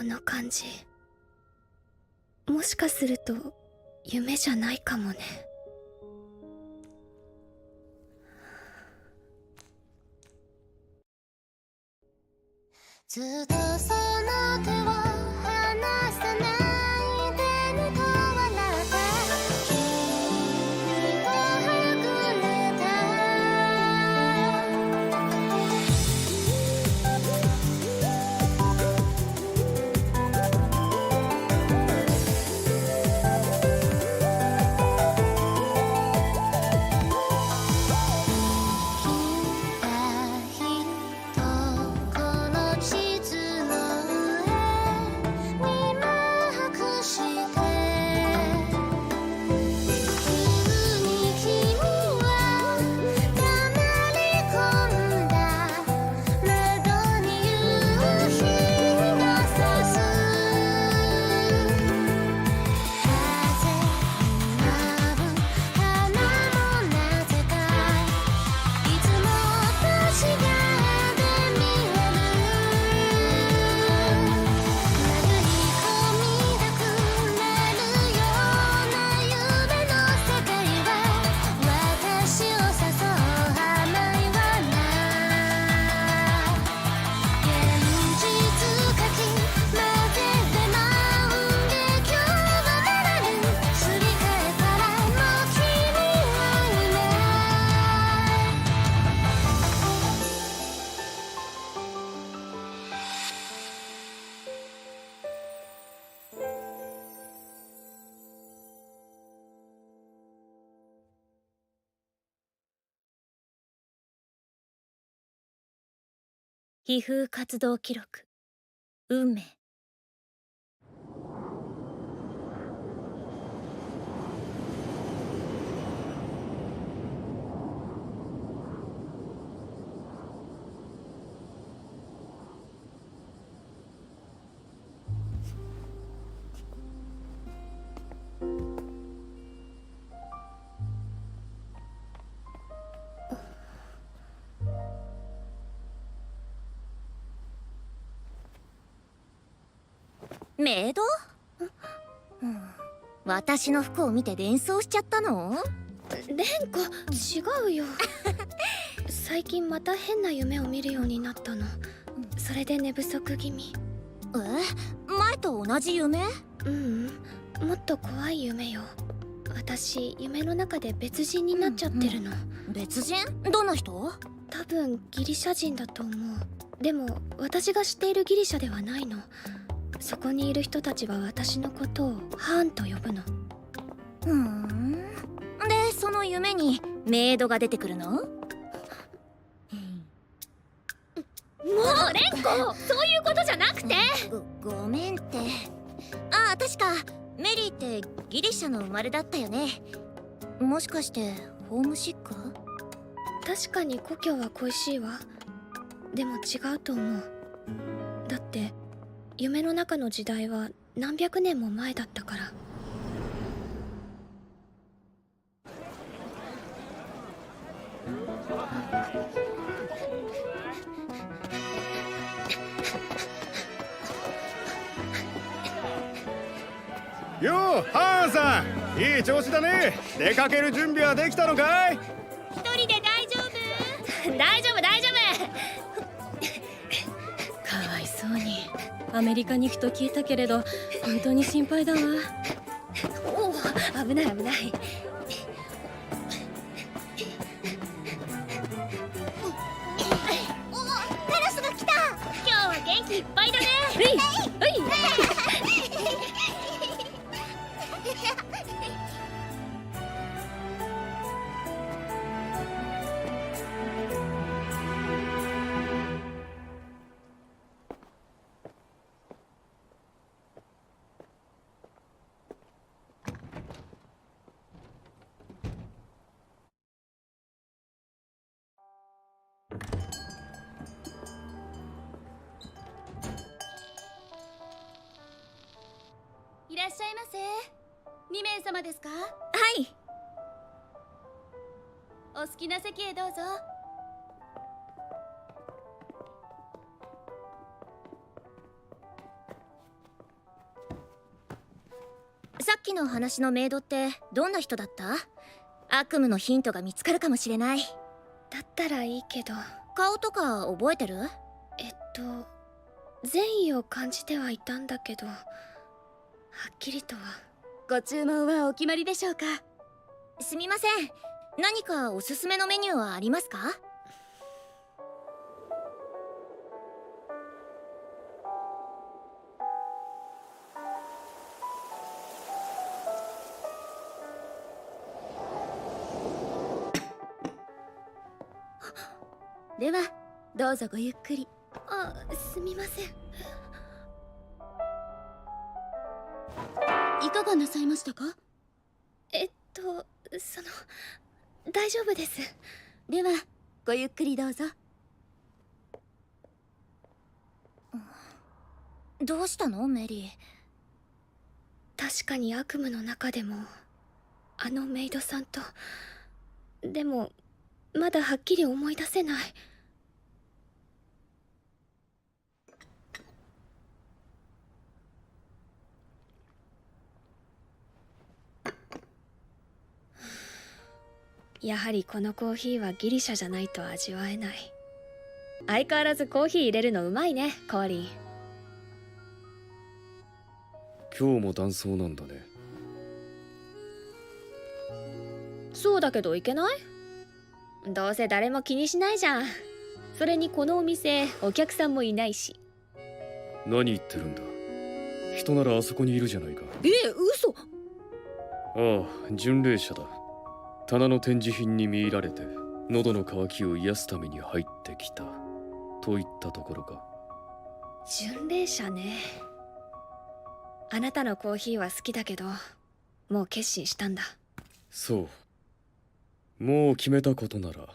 この感じ、もしかすると夢じゃないかもね。ずっとその手を離さないでねと笑った君ははぐれたひとこの地図の上にマークして急に君は黙り込んだ窓に夕日が差す風に舞う花もなぜかいつも確かで見える殴り込みたくなるような夢の世界は私を誘う範囲はない現実かき混ぜて万華鏡はならぬすり替えたらもう君はい皮膚活動記録運命。メイド？私の服を見て連想しちゃったの？レンコ、違うよ。最近また変な夢を見るようになったの。それで寝不足気味。前と同じ夢？もっと怖い夢よ。私、夢の中で別人になっちゃってるの。別人？どんな人？多分ギリシャ人だと思う。でも私が知っているギリシャではないの。そこにいる人たちは私のことをハーンと呼ぶの。で、その夢にメイドが出てくるの？もうレンコ、そういうことじゃなくて。ごめんって。ああ、確かメリーってギリシャの生まれだったよね。もしかしてホームシック？確かに故郷は恋しいわ。でも違うと思う。だって夢の中の時代は何百年も前だったから。よう、ハーンさん、いい調子だね。出かける準備はできたのかい？一人で大丈夫？大丈夫大丈夫。かわいそうに。アメリカに行くと聞いたけれど本当に心配だわ。おお、危ない危ない。おカラスが来た今日は元気いっぱいだね。いらっしゃいませ。2名様ですか？はい。お好きな席へどうぞ。さっきの話のメイドってどんな人だった？悪夢のヒントが見つかるかもしれない。だったらいいけど。顔とか覚えてる？善意を感じてはいたんだけど、はっきりとは。ご注文はお決まりでしょうか？すみません、何かおすすめのメニューはありますか？ではどうぞごゆっくり。あ、すみません。いかがなさいましたか？大丈夫です。ではごゆっくりどうぞ。どうしたのメリー？確かに悪夢の中でもあのメイドさんと。でもまだはっきり思い出せない。やはりこのコーヒーはギリシャじゃないと味わえない。相変わらずコーヒー入れるのうまいね、コーリン。今日も断層なんだね。そうだけどいけない？どうせ誰も気にしないじゃん。それにこのお店お客さんもいないし。何言ってるんだ。人ならあそこにいるじゃないか。嘘。ああ、巡礼者だ。棚の展示品に見入られて喉の渇きを癒すために入ってきたといったところか。巡礼者ね。あなたのコーヒーは好きだけど、もう決心したんだ。そう。もう決めたことなら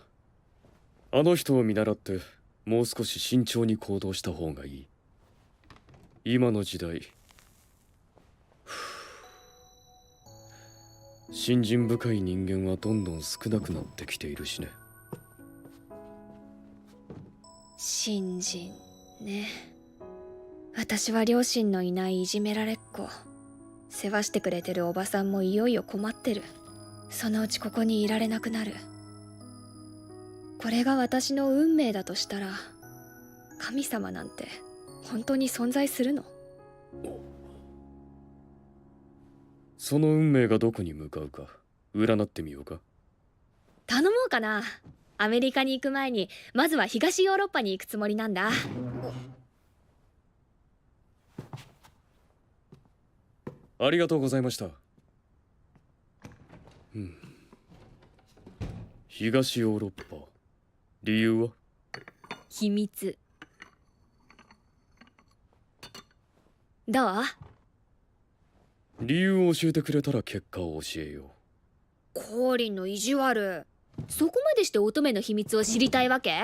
あの人を見習ってもう少し慎重に行動した方がいい。今の時代信心深い人間はどんどん少なくなってきているしね。信心ね。私は両親のいないいじめられっ子。世話してくれてるおばさんもいよいよ困ってる。そのうちここにいられなくなる。これが私の運命だとしたら、神様なんて本当に存在するの？その運命がどこに向かうか占ってみようか。頼もうかな。アメリカに行く前にまずは東ヨーロッパに行くつもりなんだ。ありがとうございました。東ヨーロッパ、理由は？秘密。どう？理由を教えてくれたら結果を教えよう。コーリンの意地悪。そこまでして乙女の秘密を知りたいわけ？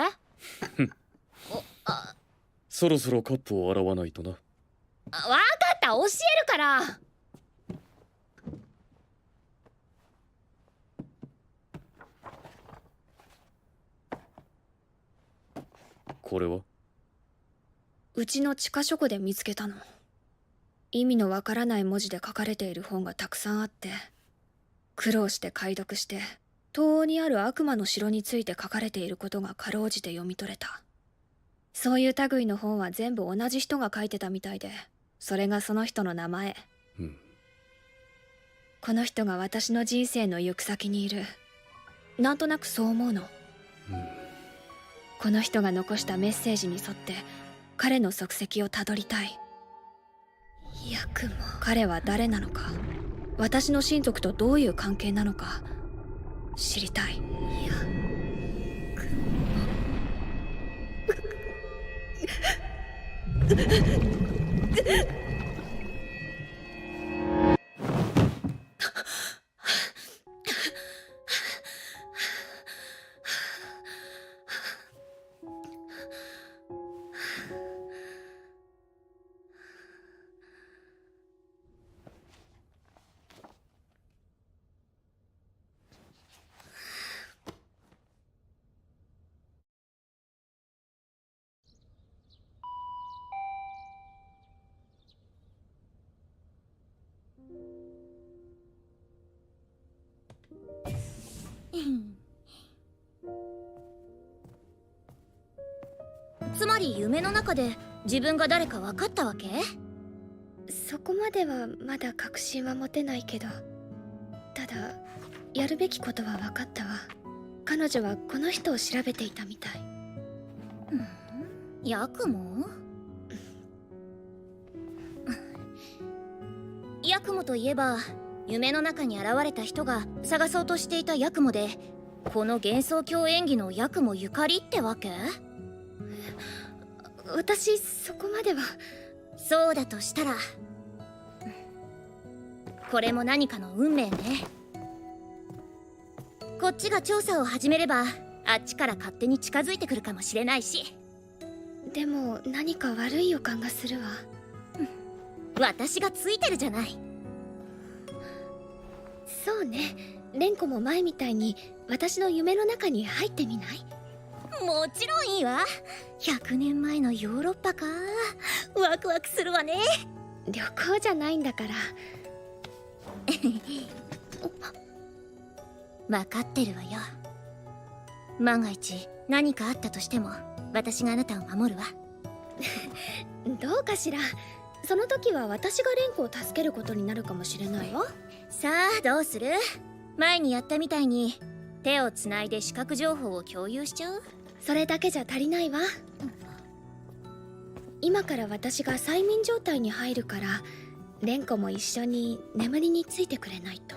そろそろカップを洗わないとな。わかった、教えるから。これは？うちの地下書庫で見つけたの。意味のわからない文字で書かれている本がたくさんあって、苦労して解読して東欧にある悪魔の城について書かれていることがかろうじて読み取れた。そういう類の本は全部同じ人が書いてたみたいで、それがその人の名前。この人が私の人生の行く先にいる。なんとなくそう思うの。この人が残したメッセージに沿って彼の足跡をたどりたい。ヤクモ。彼は誰なのか、私の親族とどういう関係なのか知りたい。つまり夢の中で自分が誰か分かったわけ？そこまではまだ確信は持てないけど、ただやるべきことは分かったわ。彼女はこの人を調べていたみたい。ヤクモ？ヤクモといえば夢の中に現れた人が探そうとしていたヤクモで、この幻想郷演技のヤクモゆかりってわけ？私そこまでは。そうだとしたらこれも何かの運命ね。こっちが調査を始めればあっちから勝手に近づいてくるかもしれないし。でも何か悪い予感がするわ。私がついてるじゃない。そうね、レンコも前みたいに私の夢の中に入ってみない？もちろんいいわ。100年前のヨーロッパか。ワクワクするわね。旅行じゃないんだから。分かってるわよ。万が一何かあったとしても私があなたを守るわ。どうかしら。その時は私がレンコを助けることになるかもしれないわ。さあどうする？前にやったみたいに手をつないで視覚情報を共有しちゃう？それだけじゃ足りないわ。今から私が催眠状態に入るから、レンコも一緒に眠りについてくれないと。